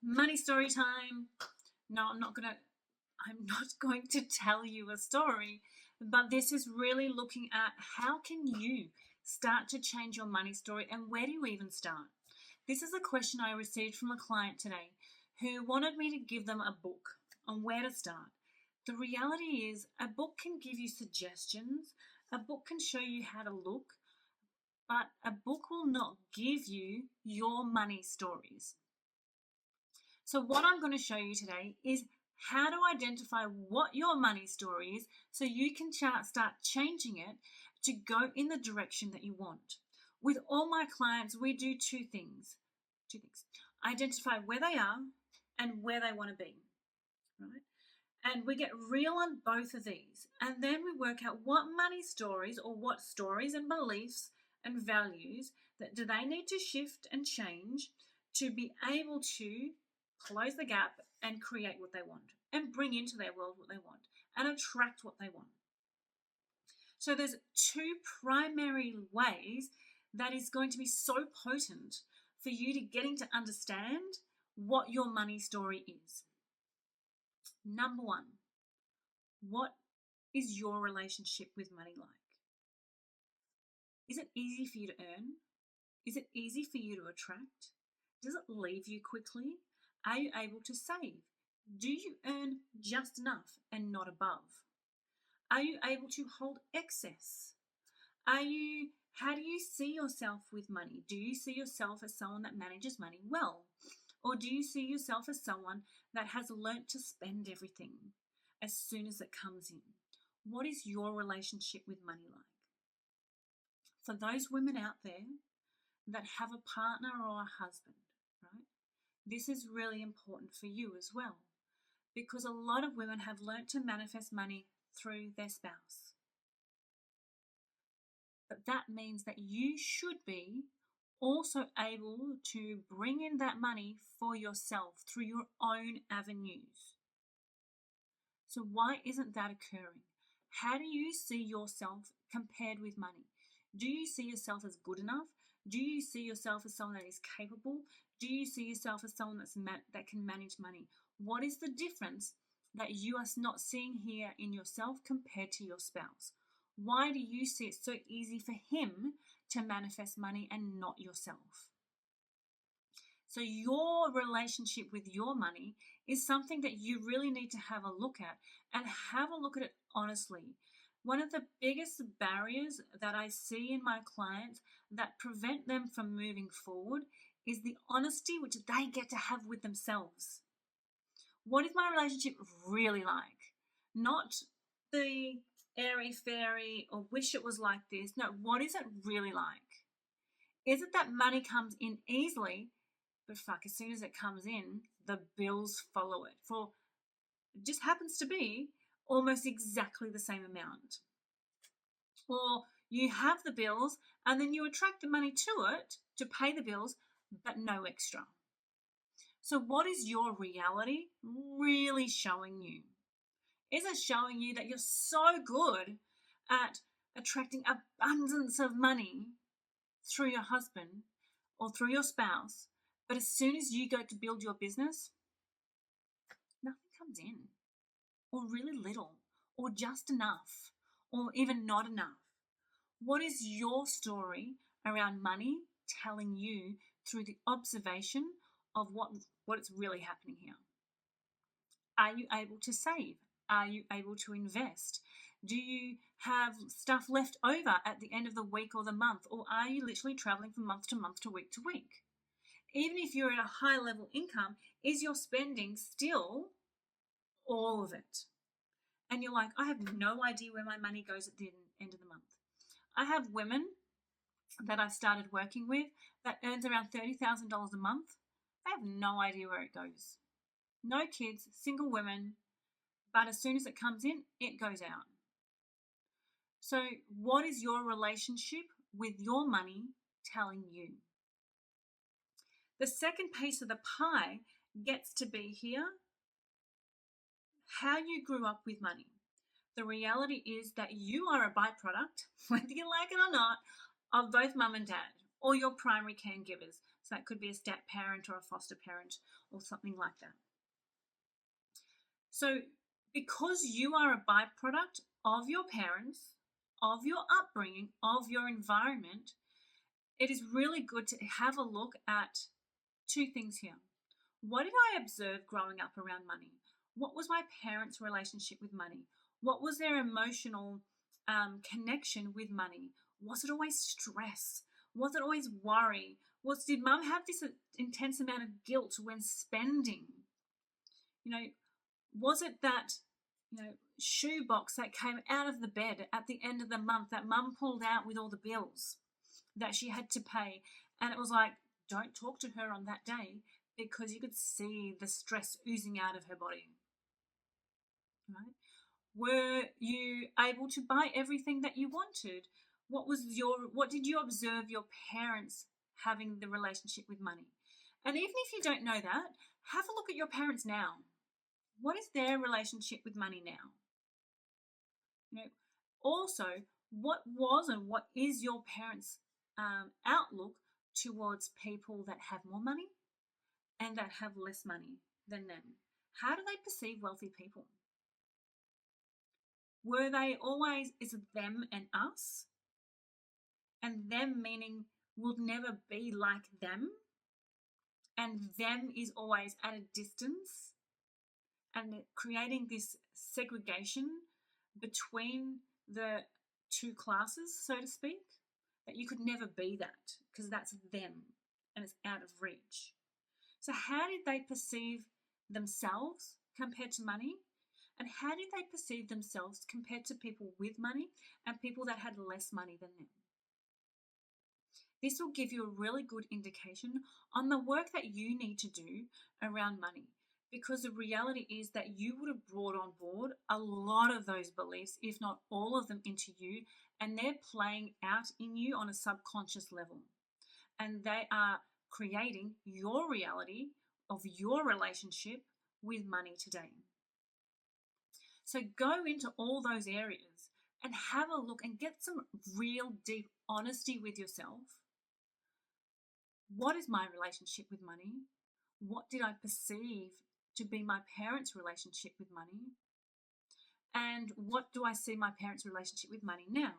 Money story time. No, I'm not going to tell you a story, but this is really looking at how can you start to change your money story, and where do you even start? This is a question I received from a client today who wanted me to give them a book on where to start. The reality is a book can give you suggestions, a book can show you how to look, but a book will not give you your money stories. So what I'm going to show you today is how to identify what your money story is so you can start changing it to go in the direction that you want. With all my clients, we do two things. Identify where they are and where they want to be, right? And we get real on both of these. And then we work out what money stories, or what stories and beliefs and values that do they need to shift and change to be able to close the gap and create what they want and bring into their world what they want and attract what they want. So there's two primary ways that is going to be so potent for you to getting to understand what your money story is. Number one, what is your relationship with money like? Is it easy for you to earn? Is it easy for you to attract? Does it leave you quickly? Are you able to save? Do you earn just enough and not above? Are you able to hold excess? How do you see yourself with money? Do you see yourself as someone that manages money well? Or do you see yourself as someone that has learnt to spend everything as soon as it comes in? What is your relationship with money like? For those women out there that have a partner or a husband, right? This is really important for you as well, because a lot of women have learnt to manifest money through their spouse. But that means that you should be also able to bring in that money for yourself through your own avenues. So why isn't that occurring? How do you see yourself compared with money? Do you see yourself as good enough? Do you see yourself as someone that is capable? Do you see yourself as someone that can manage money? What is the difference that you are not seeing here in yourself compared to your spouse? Why do you see it so easy for him to manifest money and not yourself? So your relationship with your money is something that you really need to have a look at, and have a look at it honestly. One of the biggest barriers that I see in my clients that prevent them from moving forward is the honesty which they get to have with themselves. What is my relationship really like? Not the airy fairy or wish it was like this. No, what is it really like? Is it that money comes in easily, but as soon as it comes in, the bills follow it? It just happens to be almost exactly the same amount. Or you have the bills and then you attract the money to it to pay the bills, but no extra. So what is your reality really showing you? Is it showing you that you're so good at attracting abundance of money through your husband or through your spouse, but as soon as you go to build your business, nothing comes in, or really little, or just enough, or even not enough? What is your story around money telling you through the observation of what's really happening here? Are you able to save? Are you able to invest? Do you have stuff left over at the end of the week or the month? Or are you literally traveling from month to month to week to week? Even if you're at a high level income, is your spending still all of it? And you're like, I have no idea where my money goes at the end of the month. I have women that I've started working with that earns around $30,000 a month. They have no idea where it goes. No kids, single women, but as soon as it comes in, it goes out. So what is your relationship with your money telling you? The second piece of the pie gets to be here, how you grew up with money. The reality is that you are a byproduct, whether you like it or not, of both mum and dad, or your primary caregivers. So that could be a step parent or a foster parent or something like that. So because you are a byproduct of your parents, of your upbringing, of your environment, it is really good to have a look at two things here. What did I observe growing up around money? What was my parents' relationship with money? What was their emotional connection with money? Was it always stress? Was it always worry? Did mum have this intense amount of guilt when spending? Was it that shoebox that came out of the bed at the end of the month that mum pulled out with all the bills that she had to pay, and it was like, don't talk to her on that day, because you could see the stress oozing out of her body, right? Were you able to buy everything that you wanted? What did you observe your parents having the relationship with money? And even if you don't know that, have a look at your parents now. What is their relationship with money now? Also, what was and what is your parents' outlook towards people that have more money and that have less money than them? How do they perceive wealthy people? Were they always, is it them and us? And them meaning we'll never be like them, and them is always at a distance, and creating this segregation between the two classes, so to speak, that you could never be that because that's them and it's out of reach. So how did they perceive themselves compared to money? And how did they perceive themselves compared to people with money and people that had less money than them? This will give you a really good indication on the work that you need to do around money, because the reality is that you would have brought on board a lot of those beliefs, if not all of them, into you, and they're playing out in you on a subconscious level. And they are creating your reality of your relationship with money today. So go into all those areas and have a look and get some real deep honesty with yourself. What is my relationship with money? What did I perceive to be my parents' relationship with money? And what do I see my parents' relationship with money now?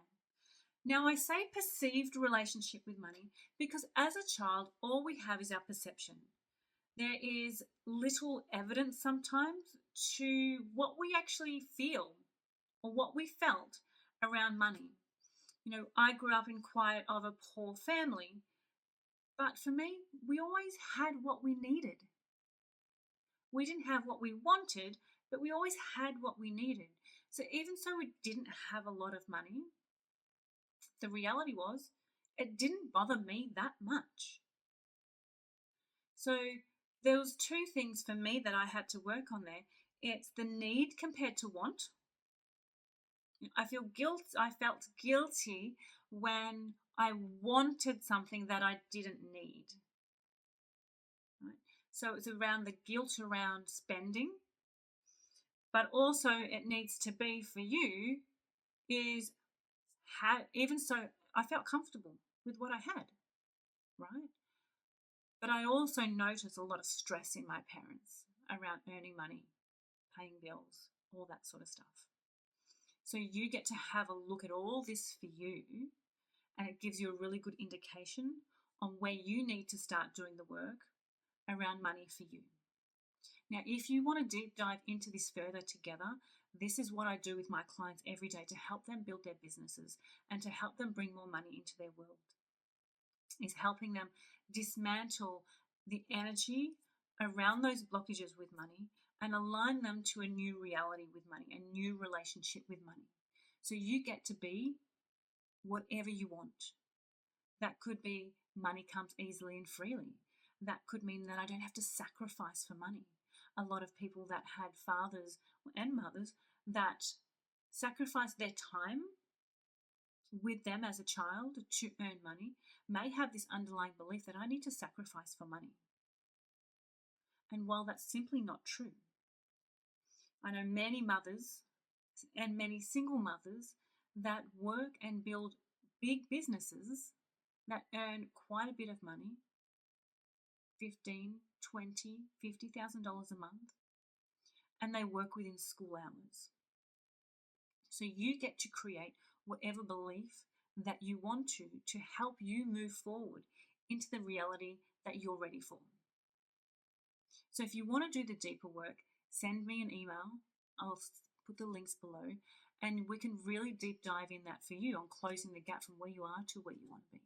Now, I say perceived relationship with money because as a child, all we have is our perception. There is little evidence sometimes to what we actually feel or what we felt around money. I grew up in quite of a poor family, but for me, we always had what we needed. We didn't have what we wanted, but we always had what we needed. So even so we didn't have a lot of money, the reality was it didn't bother me that much. So there was two things for me that I had to work on there. It's the need compared to want. I felt guilty when I wanted something that I didn't need. Right? So it's around the guilt around spending, but also it needs to be for you is even so I felt comfortable with what I had, right? But I also noticed a lot of stress in my parents around earning money, paying bills, all that sort of stuff. So you get to have a look at all this for you, and it gives you a really good indication on where you need to start doing the work around money for you. Now, if you want to deep dive into this further together, this is what I do with my clients every day to help them build their businesses and to help them bring more money into their world, is helping them dismantle the energy around those blockages with money and align them to a new reality with money, a new relationship with money. So you get to be whatever you want. That could be money comes easily and freely. That could mean that I don't have to sacrifice for money. A lot of people that had fathers and mothers that sacrificed their time with them as a child to earn money may have this underlying belief that I need to sacrifice for money. And while that's simply not true, I know many mothers and many single mothers that work and build big businesses that earn quite a bit of money, 15, 20, $50,000 a month, and they work within school hours. So you get to create whatever belief that you want to help you move forward into the reality that you're ready for. So if you want to do the deeper work, send me an email. I'll put the links below, and we can really deep dive in that for you on closing the gap from where you are to where you want to be.